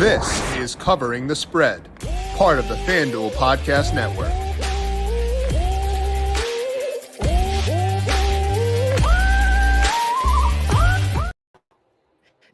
This is Covering the Spread, part of the FanDuel Podcast Network.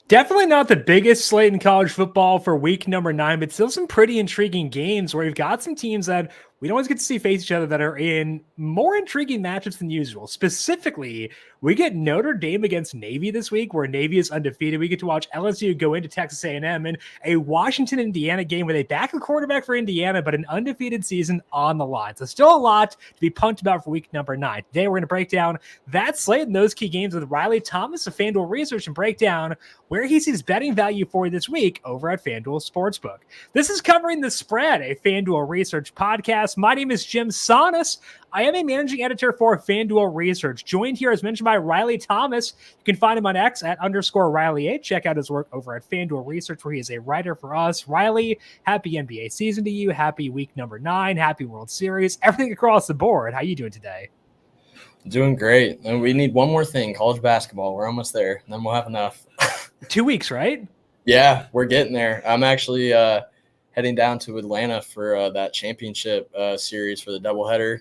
Definitely not the biggest slate in college football for week number 9, but still some pretty intriguing games where you've got some teams that we don't always get to see face each other that are in more intriguing matchups than usual. Specifically, we get Notre Dame against Navy this week, where Navy is undefeated. We get to watch LSU go into Texas A&M in a Washington-Indiana game where they back a quarterback for Indiana, but an undefeated season on the line. So still a lot to be pumped about for week number 9. Today, we're going to break down that slate and those key games with Riley Thomas of FanDuel Research and break down where he sees betting value for this week over at FanDuel Sportsbook. This is Covering the Spread, a FanDuel Research podcast. My name is JimSannes. I am a managing editor for FanDuel Research, joined here as mentioned by Riley Thomas. You can find him on X at _Riley8. Check out his work over at FanDuel Research, where he is a writer for us. Riley, happy NBA season to you. Happy week number 9. Happy World Series. Everything across the board. How you doing today? Doing great. And we need one more thing, college basketball. We're almost there. Then we'll have enough. 2 weeks, right? Yeah, we're getting there. I'm actually heading down to Atlanta for that championship series for the doubleheader.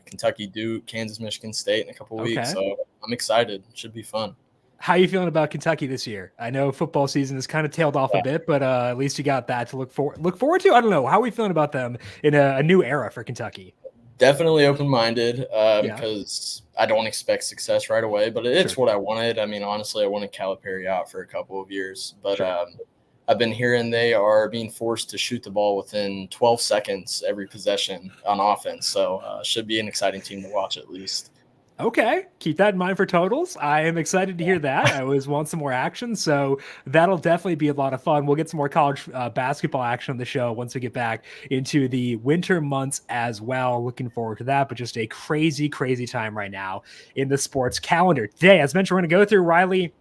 Kentucky, Duke, Kansas, Michigan State in a couple weeks. So I'm excited. It should be fun. How are you feeling about Kentucky this year? I know football season has kind of tailed off a bit, but at least you got that to look forward to. I don't know. How are we feeling about them in a new era for Kentucky? Definitely open-minded because I don't expect success right away, but it's what I wanted. I mean, honestly, I wanted Calipari out for a couple of years, but I've been hearing they are being forced to shoot the ball within 12 seconds every possession on offense. So should be an exciting team to watch at least. Okay. Keep that in mind for totals. I am excited to hear that. I always want some more action. So that'll definitely be a lot of fun. We'll get some more college basketball action on the show once we get back into the winter months as well. Looking forward to that, but just a crazy, crazy time right now in the sports calendar. Today, as mentioned, we're going to go through Riley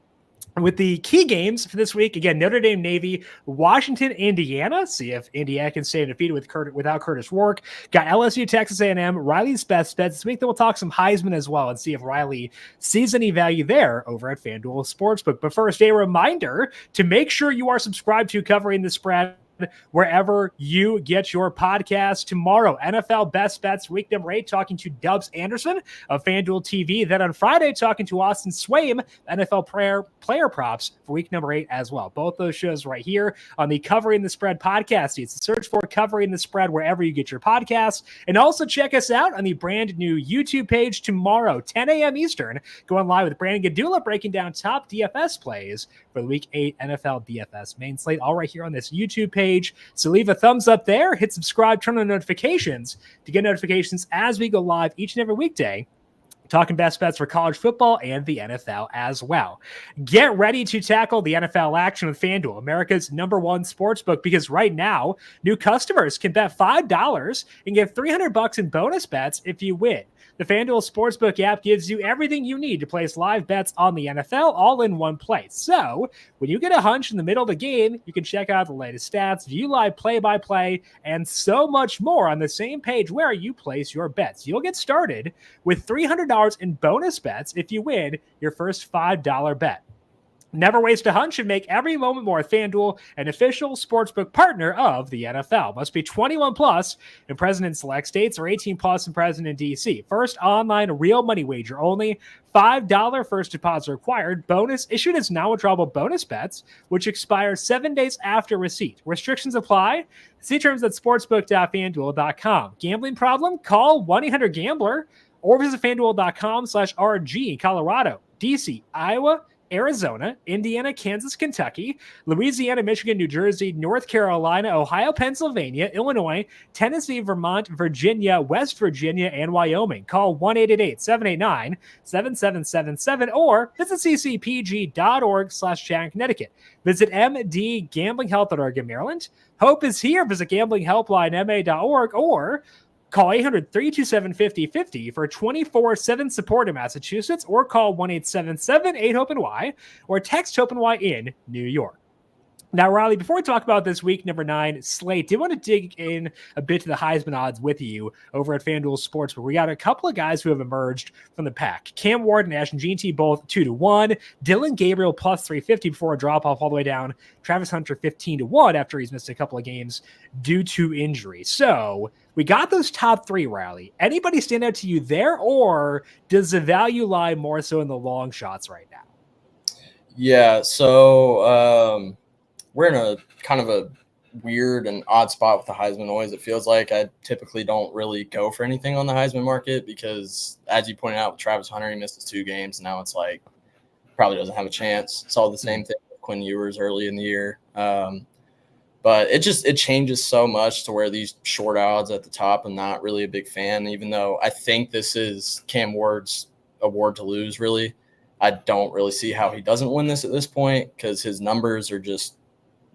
with the key games for this week. Again, Notre Dame, Navy, Washington, Indiana. See if Indiana can stay undefeated without Curtis Rourke. Got LSU, Texas A&M, Riley's best bets this week. Then we'll talk some Heisman as well and see if Riley sees any value there over at FanDuel Sportsbook. But first, a reminder to make sure you are subscribed to Covering the Spread wherever you get your podcast. Tomorrow, NFL Best Bets week number 8, talking to Dubs Anderson of FanDuel TV. Then on Friday, talking to Austin Swaim, NFL player props for week number 8 as well. Both those shows right here on the Covering the Spread podcast. It's search for Covering the Spread wherever you get your podcasts. And also check us out on the brand new YouTube page tomorrow, 10 a.m. Eastern, going live with Brandon Gadula, breaking down top DFS plays for the week 8 NFL DFS main slate, all right here on this YouTube page. So leave a thumbs up there, hit subscribe, turn on notifications to get notifications as we go live each and every weekday, talking best bets for college football and the NFL as well. Get ready to tackle the NFL action with FanDuel, America's #1 sportsbook, because right now, new customers can bet $5 and get $300 in bonus bets if you win. The FanDuel Sportsbook app gives you everything you need to place live bets on the NFL all in one place. So when you get a hunch in the middle of the game, you can check out the latest stats, view live play-by-play, and so much more on the same page where you place your bets. You'll get started with $300 in bonus bets if you win your first $5 bet. Never waste a hunch and make every moment more. FanDuel, an official sportsbook partner of the NFL. Must be 21 plus and present in select states, or 18 plus and present in DC. First online real money wager only. $5 first deposit required. Bonus issued as non-withdrawable bonus bets, which expire 7 days after receipt. Restrictions apply. See terms at sportsbook.fanduel.com. Gambling problem? Call 1-800-GAMBLER or visit fanduel.com/RG in Colorado, DC, Iowa, Arizona, Indiana, Kansas, Kentucky, Louisiana, Michigan, New Jersey, North Carolina, Ohio, Pennsylvania, Illinois, Tennessee, Vermont, Virginia, West Virginia, and Wyoming. Call 1-888-789-7777 or visit ccpg.org/Chattanooga, Connecticut. Visit mdgamblinghealth.org in Maryland. Hope is here. Visit gamblinghelplinema.org or call 800-327-5050 for 24/7 support in Massachusetts, or call 1-877-8-HOPE-NY or text HOPE-NY in New York. Now, Riley, before we talk about this week number 9 slate, do want to dig in a bit to the Heisman odds with you over at FanDuel Sportsbook. We got a couple of guys who have emerged from the pack. Cam Ward and Ashton Jeanty both 2-1. Dylan Gabriel plus 350 before a drop off all the way down. Travis Hunter 15-1 after he's missed a couple of games due to injury. So we got those top 3, Riley. Anybody stand out to you there, or does the value lie more so in the long shots right now? Yeah, so we're in a kind of a weird and odd spot with the Heisman always. It feels like I typically don't really go for anything on the Heisman market because, as you pointed out with Travis Hunter, he missed his 2 games. Now it's like probably doesn't have a chance. Saw the same thing with Quinn Ewers early in the year. But it changes so much to where these short odds at the top, I'm not really a big fan, even though I think this is Cam Ward's award to lose, really. I don't really see how he doesn't win this at this point because his numbers are just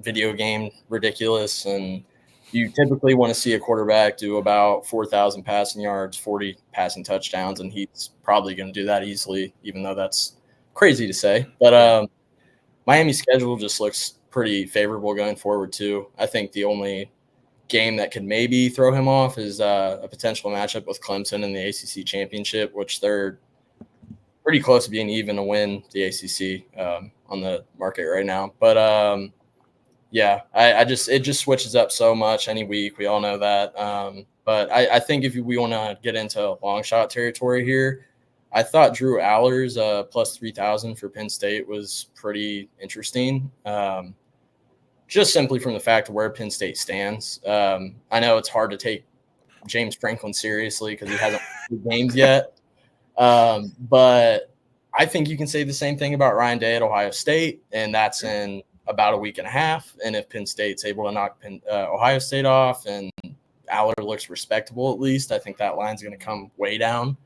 video game ridiculous, and you typically want to see a quarterback do about 4,000 passing yards, 40 passing touchdowns, and he's probably going to do that easily, even though that's crazy to say. But Miami's schedule just looks pretty favorable going forward too. I think the only game that could maybe throw him off is a potential matchup with Clemson in the ACC championship, which they're pretty close to being even to win the ACC on the market right now. But yeah, it just switches up so much any week. We all know that. But I think if we want to get into long shot territory here, I thought Drew Aller's plus 3,000 for Penn State was pretty interesting. Just simply from the fact of where Penn State stands. I know it's hard to take James Franklin seriously because he hasn't won games yet. But I think you can say the same thing about Ryan Day at Ohio State, and that's in about a week and a half. And if Penn State's able to knock Ohio State off and Aller looks respectable, at least, I think that line's going to come way down.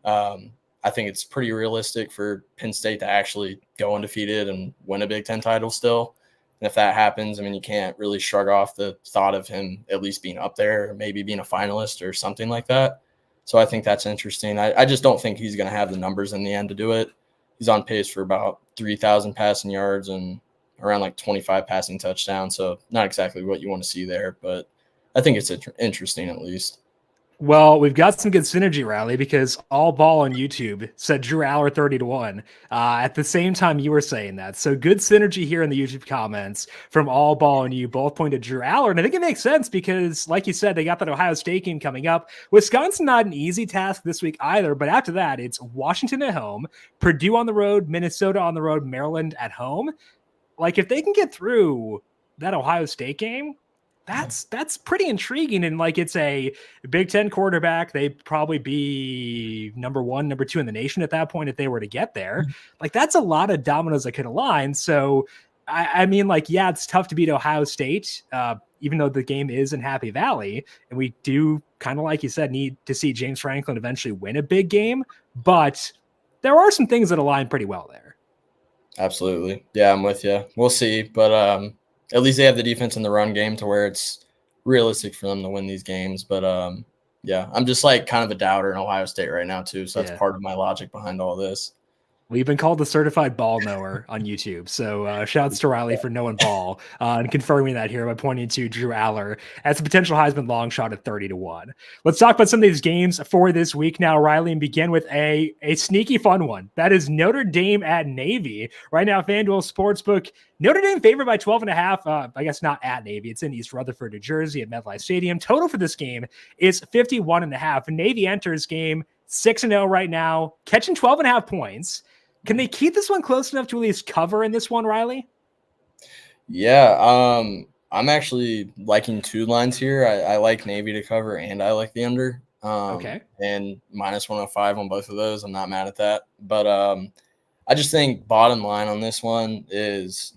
I think it's pretty realistic for Penn State to actually go undefeated and win a Big Ten title still. And if that happens, I mean, you can't really shrug off the thought of him at least being up there, or maybe being a finalist or something like that. So I think that's interesting. I just don't think he's going to have the numbers in the end to do it. He's on pace for about 3,000 passing yards and around like 25 passing touchdowns. So not exactly what you want to see there, but I think it's interesting at least. Well, we've got some good synergy, Riley, because All Ball on YouTube said Drew Aller 30-1 at the same time you were saying that. So good synergy here in the YouTube comments from All Ball and you both pointed Drew Aller. And I think it makes sense because, like you said, they got that Ohio State game coming up. Wisconsin, not an easy task this week either. But after that, it's Washington at home, Purdue on the road, Minnesota on the road, Maryland at home. Like, if they can get through that Ohio State game, that's pretty intriguing. And like, it's a Big Ten quarterback. They'd probably be number 1, number 2 in the nation at that point if they were to get there. Like, that's a lot of dominoes that could align. So I mean, like, yeah, it's tough to beat Ohio State, even though the game is in Happy Valley. And we do, kind of like you said, need to see James Franklin eventually win a big game. But there are some things that align pretty well there. Absolutely. Yeah, I'm with you. We'll see. But at least they have the defense in the run game to where it's realistic for them to win these games. But yeah, I'm just like kind of a doubter in Ohio State right now too. So that's part of my logic behind all this. We've been called the certified ball knower on YouTube. So shouts to Riley for knowing ball and confirming that here by pointing to Drew Aller as a potential Heisman long shot at 30-1. Let's talk about some of these games for this week now, Riley, and begin with a sneaky fun one. That is Notre Dame at Navy. Right now, FanDuel Sportsbook, Notre Dame favored by 12.5. I guess not at Navy. It's in East Rutherford, New Jersey at MetLife Stadium. Total for this game is 51.5. Navy enters game 6-0 right now, catching 12.5 points. Can they keep this one close enough to at least cover in this one, Riley? Yeah, I'm actually liking 2 lines here. I like Navy to cover, and I like the under. Okay. And minus 105 on both of those. I'm not mad at that. But I just think bottom line on this one is,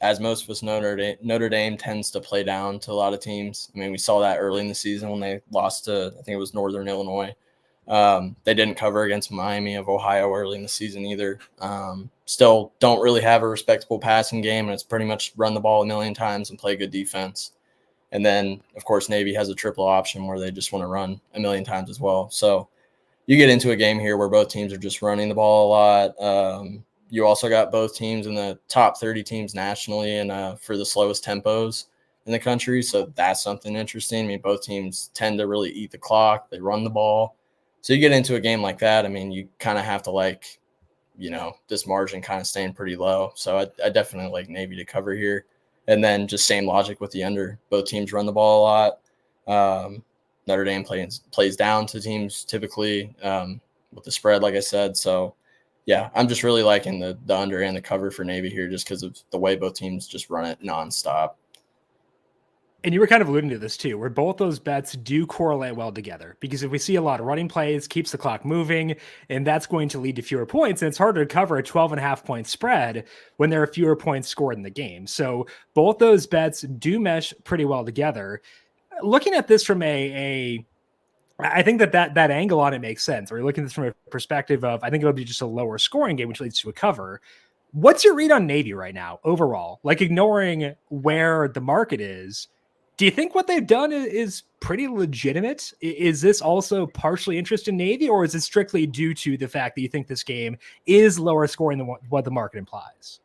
as most of us know, Notre Dame tends to play down to a lot of teams. I mean, we saw that early in the season when they lost to, I think it was Northern Illinois. They didn't cover against Miami of Ohio early in the season either. Still don't really have a respectable passing game, and it's pretty much run the ball a million times and play good defense. And then, of course, Navy has a triple option where they just want to run a million times as well. So you get into a game here where both teams are just running the ball a lot. You also got both teams in the top 30 teams nationally and for the slowest tempos in the country. So that's something interesting. I mean, both teams tend to really eat the clock. They run the ball. So you get into a game like that, I mean, you kind of have to like, this margin kind of staying pretty low. So I definitely like Navy to cover here. And then just same logic with the under. Both teams run the ball a lot. Notre Dame plays down to teams typically with the spread, like I said. So, yeah, I'm just really liking the under and the cover for Navy here just because of the way both teams just run it nonstop. And you were kind of alluding to this too, where both those bets do correlate well together. Because if we see a lot of running plays, keeps the clock moving, and that's going to lead to fewer points. And it's harder to cover a 12.5 point spread when there are fewer points scored in the game. So both those bets do mesh pretty well together. Looking at this from I think that angle on it makes sense. We're looking at this from a perspective of, I think it'll be just a lower scoring game, which leads to a cover. What's your read on Navy right now overall? Like, ignoring where the market is, do you think what they've done is pretty legitimate? Is this also partially interest in Navy, or is it strictly due to the fact that you think this game is lower scoring than what the market implies?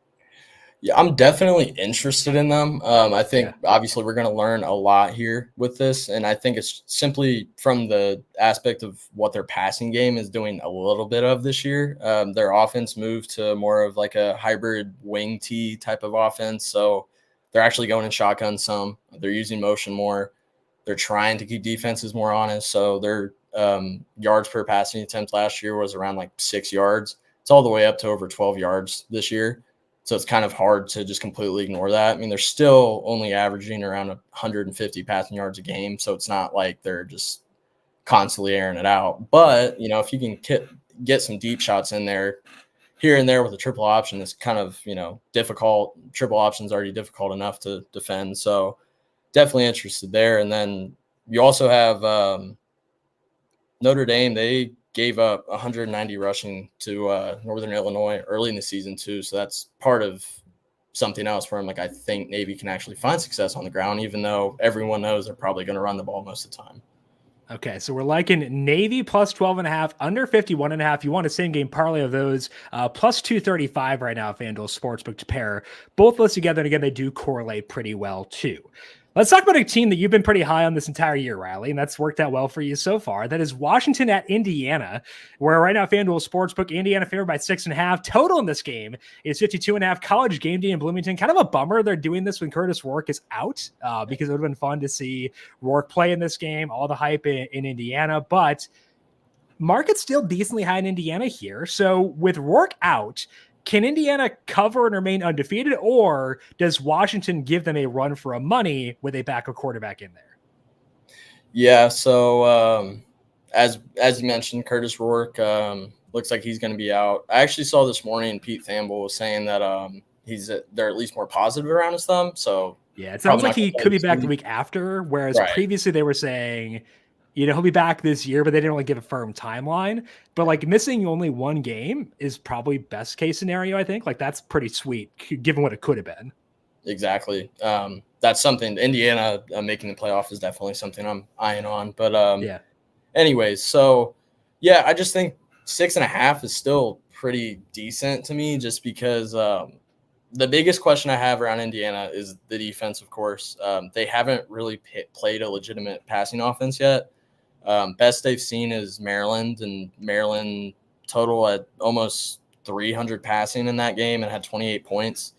Yeah, I'm definitely interested in them. I think obviously we're going to learn a lot here with this, and I think it's simply from the aspect of what their passing game is doing a little bit of this year. Their offense moved to more of like a hybrid wing T type of offense, so they're actually going in shotgun some. They're using motion more. They're trying to keep defenses more honest, so their yards per passing attempt last year was around like 6 yards. It's all the way up to over 12 yards this year. So it's kind of hard to just completely ignore that. I mean, they're still only averaging around 150 passing yards a game. So it's not like they're just constantly airing it out. But, if you can get some deep shots in there here and there with a triple option, it's kind of, difficult. Triple option's already difficult enough to defend. So definitely interested there. And then you also have Notre Dame. They gave up 190 rushing to Northern Illinois early in the season too. So that's part of something else where I'm like, I think Navy can actually find success on the ground, even though everyone knows they're probably going to run the ball most of the time. Okay, so we're liking Navy plus 12.5, under 51.5. You want a same game parlay of those, plus 235 right now at FanDuel Sportsbook to pair both those together. And again, they do correlate pretty well too. Let's talk about a team that you've been pretty high on this entire year, Riley, and that's worked out well for you so far. That is Washington at Indiana, where right now FanDuel Sportsbook, Indiana favored by 6.5. Total in this game is 52.5. College game day in Bloomington. Kind of a bummer they're doing this when Curtis Rourke is out, because it would have been fun to see Rourke play in this game, all the hype in Indiana, but market's still decently high in Indiana here. So with Rourke out, can Indiana cover and remain undefeated, or does Washington give them a run for a money with a backup quarterback in there? Yeah, so as you mentioned, Curtis Rourke looks like he's going to be out. I actually saw this morning Pete Thamel was saying that they're at least more positive around his thumb. So yeah, it sounds like he could be back the week after, whereas previously they were saying, he'll be back this year, but they didn't really give a firm timeline. But like missing only one game is probably best case scenario, I think. Like that's pretty sweet given what it could have been. Exactly. That's something. Indiana making the playoff is definitely something I'm eyeing on. But anyways, so yeah, I just think 6.5 is still pretty decent to me, just because the biggest question I have around Indiana is the defense, of course. They haven't really played a legitimate passing offense yet. Best they've seen is Maryland, and Maryland total at almost 300 passing in that game and had 28 points.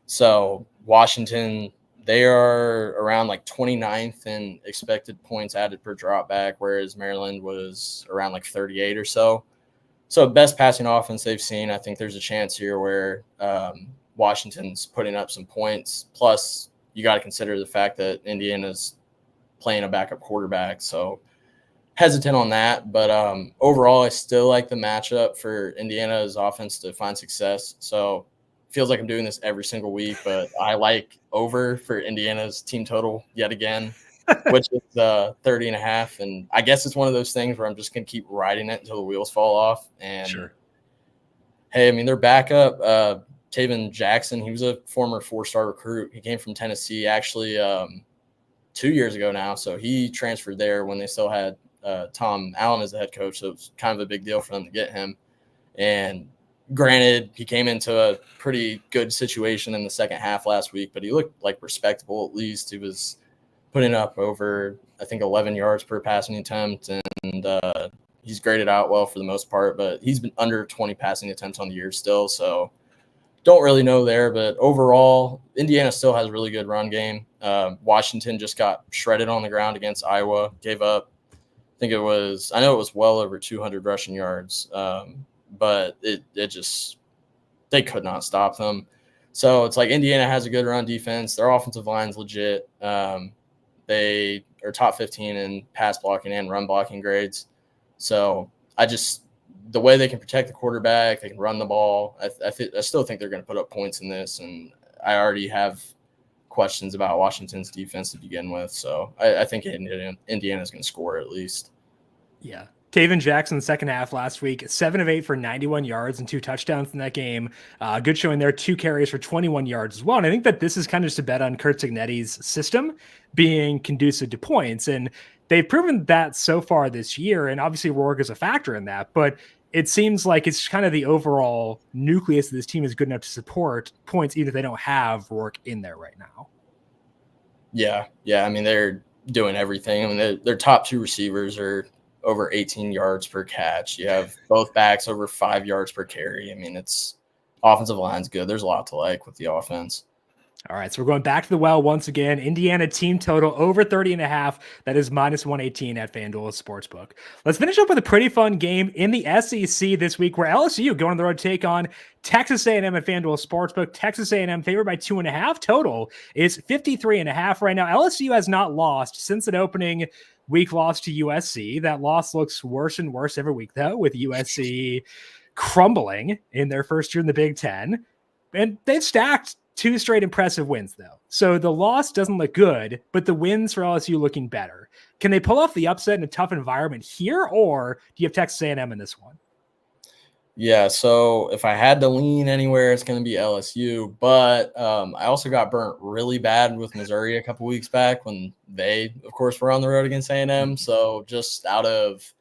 So Washington, they are around like 29th in expected points added per drop back, whereas Maryland was around like 38 or so. So best passing offense they've seen. I think there's a chance here where Washington's putting up some points. Plus, you got to consider the fact that Indiana's playing a backup quarterback. So hesitant on that, but overall, I still like the matchup for Indiana's offense to find success. So feels like I'm doing this every single week, but I like over for Indiana's team total yet again, which is 30.5. And I guess it's one of those things where I'm just going to keep riding it until the wheels fall off. And hey, I mean, their backup, Taven Jackson, he was a former 4-star recruit. He came from Tennessee actually 2 years ago now. So he transferred there when they still had Tom Allen as the head coach. So it was kind of a big deal for them to get him. And Granted, he came into a pretty good situation in the second half last week, but he looked like respectable at least. He was putting up over, I think, 11 yards per passing attempt, and he's graded out well for the most part, but he's been under 20 passing attempts on the year still, so don't really know there. But overall, Indiana still has a really good run game. Washington just got shredded on the ground against Iowa, gave up, I know it was well over 200 rushing yards, but they could not stop them. So it's like Indiana has a good run defense. Their offensive line's legit. They are top 15 in pass blocking and run blocking grades. So the way they can protect the quarterback, they can run the ball. I still think they're going to put up points in this, and I already have questions about Washington's defense to begin with. So I think Indiana's going to score at least. Yeah. Taven Jackson, second half last week, 7 of 8 for 91 yards and 2 touchdowns in that game. Good showing there, 2 carries for 21 yards as well. And I think that this is kind of just a bet on Kurt Cignetti's system being conducive to points. And they've proven that so far this year. And obviously Rourke is a factor in that. But it seems like it's kind of the overall nucleus of this team is good enough to support points, even if they don't have Rourke in there right now. Yeah. I mean, they're doing everything. I mean, their top 2 receivers are over 18 yards per catch. You have both backs over 5 yards per carry. I mean, it's offensive line's good. There's a lot to like with the offense. All right, so we're going back to the well once again. Indiana team total over 30.5. That is minus 118 at FanDuel Sportsbook. Let's finish up with a pretty fun game in the SEC this week, where LSU going on the road to take on Texas A&M at FanDuel Sportsbook. Texas A&M favored by 2.5. Total is 53.5 right now. LSU has not lost since an opening week loss to USC. That loss looks worse and worse every week, though, with USC crumbling in their first year in the Big Ten. And they've stacked 2 straight impressive wins, though. So the loss doesn't look good, but the wins for LSU looking better. Can they pull off the upset in a tough environment here, or do you have Texas A&M in this one? Yeah, so if I had to lean anywhere, it's going to be LSU. But I also got burnt really bad with Missouri a couple weeks back when they, of course, were on the road against A&M. So just out of,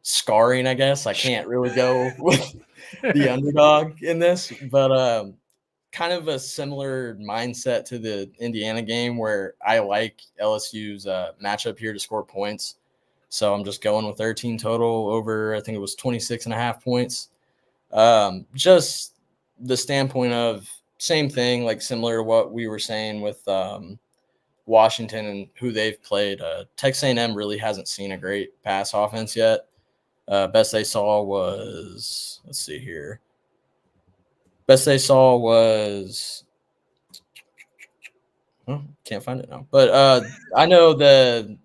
scarring, I guess, I can't really go with the underdog in this. But kind of a similar mindset to the Indiana game where I like LSU's matchup here to score points. So I'm just going with their team total over, I think it was 26.5 points. Just the standpoint of same thing, like similar to what we were saying with Washington and who they've played. Texas A&M really hasn't seen a great pass offense yet. Best they saw was, let's see here. Best they saw was, can't find it now. But I know the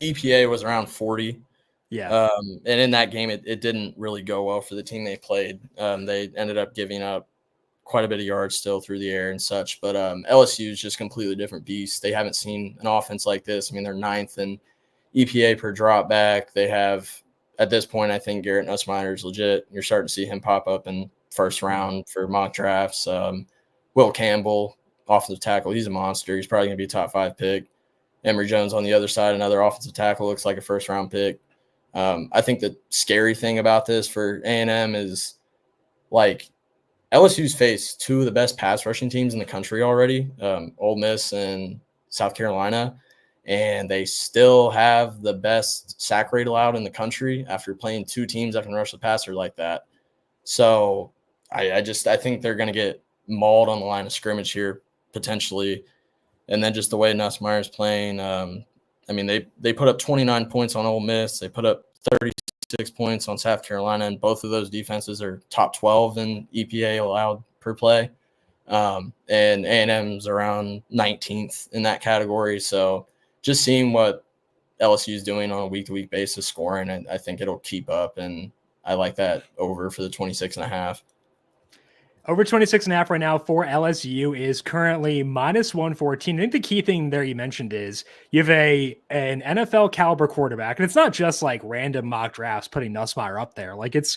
EPA was around 40. Yeah. And in that game, it didn't really go well for the team they played. They ended up giving up quite a bit of yards still through the air and such. But LSU is just completely different beast. They haven't seen an offense like this. I mean, they're 9th in EPA per drop back. They have, at this point, I think Garrett Nussmeier is legit. You're starting to see him pop up in first round for mock drafts. Will Campbell, offensive tackle, he's a monster. He's probably going to be a top 5 pick. Emory Jones on the other side, another offensive tackle, looks like a first-round pick. I think the scary thing about this for A&M is, like, LSU's faced 2 of the best pass rushing teams in the country already, Ole Miss and South Carolina, and they still have the best sack rate allowed in the country after playing 2 teams that can rush the passer like that. So I think they're going to get mauled on the line of scrimmage here potentially. And then just the way Nussmeier's playing, I mean, they put up 29 points on Ole Miss. They put up 36 points on South Carolina, and both of those defenses are top 12 in EPA allowed per play. And A&M's around 19th in that category. So just seeing what LSU is doing on a week-to-week basis scoring, and I think it'll keep up, and I like that over for the 26.5. Over 26.5 right now for LSU is currently minus 114. I think the key thing there you mentioned is you have an NFL caliber quarterback, and it's not just like random mock drafts putting Nussmeier up there. Like, it's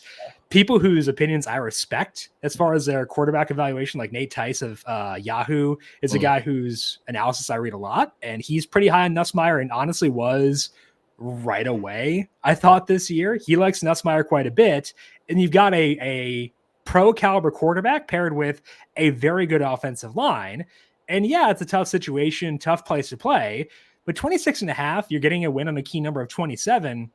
people whose opinions I respect as far as their quarterback evaluation. Like Nate Tice of Yahoo is a guy whose analysis I read a lot, and he's pretty high on Nussmeier, and honestly was right away, I thought, this year. He likes Nussmeier quite a bit. and you've got a pro caliber quarterback paired with a very good offensive line. And yeah, it's a tough situation, tough place to play, but 26.5, you're getting a win on a key number of 27.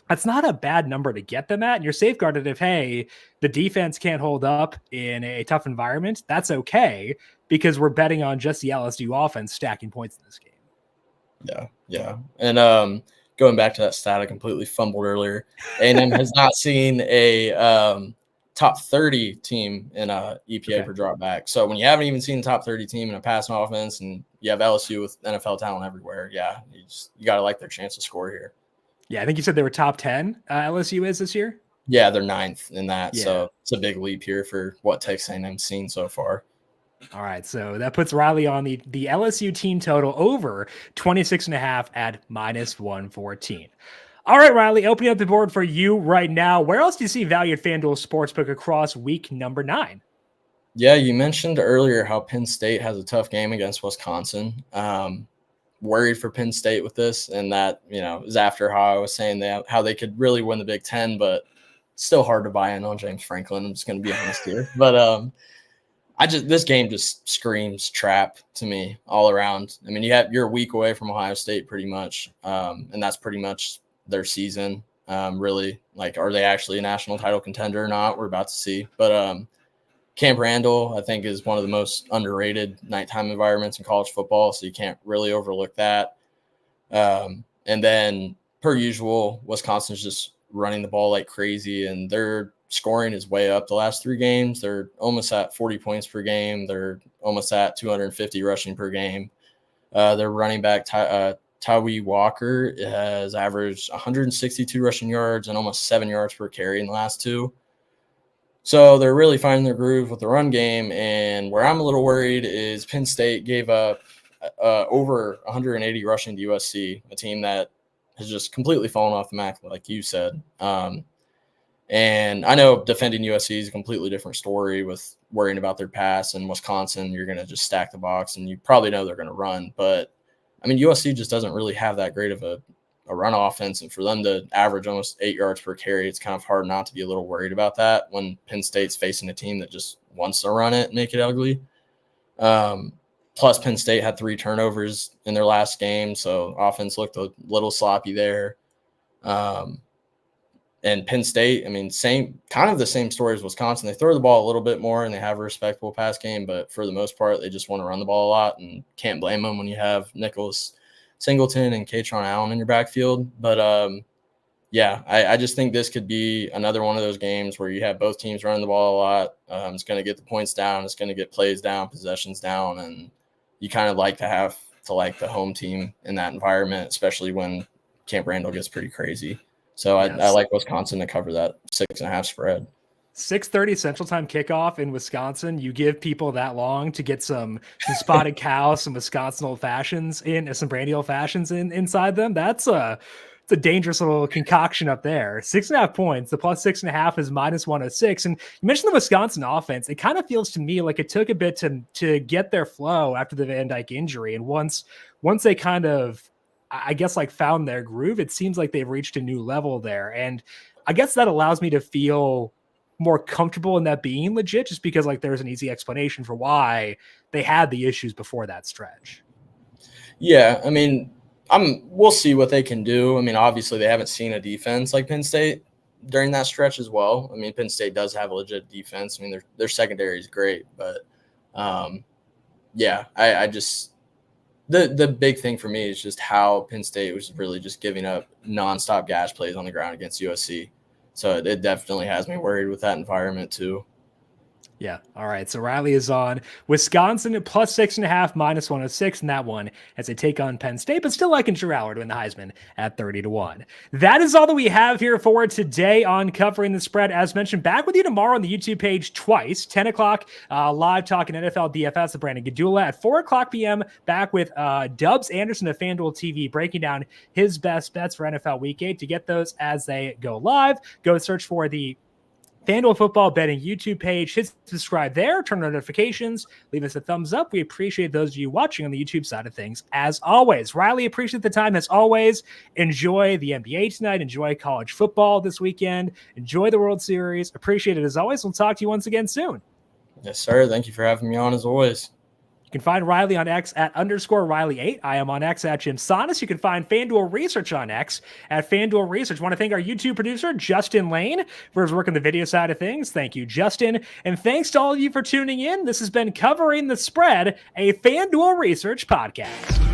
That's not a bad number to get them at. And you're safeguarded if, hey, the defense can't hold up in a tough environment. That's okay, because we're betting on just the LSU offense stacking points in this game. Yeah. And going back to that stat I completely fumbled earlier, A&M has not seen a top 30 team in EPA per drop back. So when you haven't even seen a top 30 team in a passing offense and you have LSU with NFL talent everywhere, you got to like their chance to score here. Yeah, I think you said they were top 10 LSU is this year? Yeah, they're 9th in that. Yeah. So it's a big leap here for what Texas A&M's seen so far. All right, so that puts Riley on the LSU team total over 26.5 at -114. All right, Riley, opening up the board for you right now. Where else do you see value at FanDuel Sportsbook across week number 9? Yeah, you mentioned earlier how Penn State has a tough game against Wisconsin. Worried for Penn State with this, and that, is after how I was saying how they could really win the Big Ten, but it's still hard to buy in on James Franklin. I'm just going to be honest here. But this game just screams trap to me all around. I mean, you're a week away from Ohio State pretty much, and that's pretty much their season. Really, like, are they actually a national title contender or not? We're about to see. But Camp Randall, I think, is one of the most underrated nighttime environments in college football, so you can't really overlook that. And then, per usual, Wisconsin's just running the ball like crazy, and their scoring is way up the last 3 games. They're almost at 40 points per game. They're almost at 250 rushing per game. Their running back, Tawee Walker, has averaged 162 rushing yards and almost 7 yards per carry in the last 2. So they're really finding their groove with the run game. And where I'm a little worried is Penn State gave up over 180 rushing to USC, a team that has just completely fallen off the map, like you said. And I know defending USC is a completely different story with worrying about their pass. And Wisconsin, you're going to just stack the box, and you probably know they're going to run. But, I mean, USC just doesn't really have that great of a run offense. And for them to average almost 8 yards per carry, it's kind of hard not to be a little worried about that when Penn State's facing a team that just wants to run it and make it ugly. Plus, Penn State had 3 turnovers in their last game, so offense looked a little sloppy there. And Penn State, I mean, the same story as Wisconsin. They throw the ball a little bit more and they have a respectable pass game, but for the most part, they just want to run the ball a lot, and can't blame them when you have Nicholas Singleton and Katron Allen in your backfield. But I just think this could be another one of those games where you have both teams running the ball a lot. It's going to get the points down. It's going to get plays down, possessions down, and you kind of like to like the home team in that environment, especially when Camp Randall gets pretty crazy. So I like Wisconsin to cover that 6.5 spread. 6:30 Central Time kickoff in Wisconsin. You give people that long to get some spotted cows, some Wisconsin old fashions some brandy old fashions inside them. It's a dangerous little concoction up there. 6.5 points. The plus 6.5 is -106. And you mentioned the Wisconsin offense. It kind of feels to me like it took a bit to get their flow after the Van Dyke injury. And once they kind of, I guess, like found their groove, it seems like they've reached a new level there. And I guess that allows me to feel more comfortable in that being legit, just because like there's an easy explanation for why they had the issues before that stretch. Yeah. I mean, we'll see what they can do. I mean, obviously they haven't seen a defense like Penn State during that stretch as well. I mean, Penn State does have a legit defense. I mean, their secondary is great, but I just, the big thing for me is just how Penn State was really just giving up nonstop gash plays on the ground against USC. So it definitely has me worried with that environment too. Yeah. All right. So Riley is on Wisconsin at plus 6.5, -106 in that one as they take on Penn State, but still liking Gerald to win the Heisman at 30-1. That is all that we have here for today on Covering the Spread. As mentioned, back with you tomorrow on the YouTube page twice, 10 o'clock, live talking NFL DFS with Brandon Gadula at 4 o'clock p.m. Back with Dubs Anderson of FanDuel TV breaking down his best bets for NFL Week 8. To get those as they go live, go search for the FanDuel Football Betting YouTube page. Hit subscribe there, turn on notifications, leave us a thumbs up. We appreciate those of you watching on the YouTube side of things, as always. Riley, appreciate the time, as always. Enjoy the NBA tonight. Enjoy college football this weekend. Enjoy the World Series. Appreciate it, as always. We'll talk to you once again soon. Yes, sir. Thank you for having me on, as always. You can find Riley on X at _Riley8. I am on X at JimSannes. You can find FanDuel Research on X at FanDuel Research. I want to thank our YouTube producer, Justin Lane, for his work on the video side of things. Thank you, Justin. And thanks to all of you for tuning in. This has been Covering the Spread, a FanDuel Research podcast.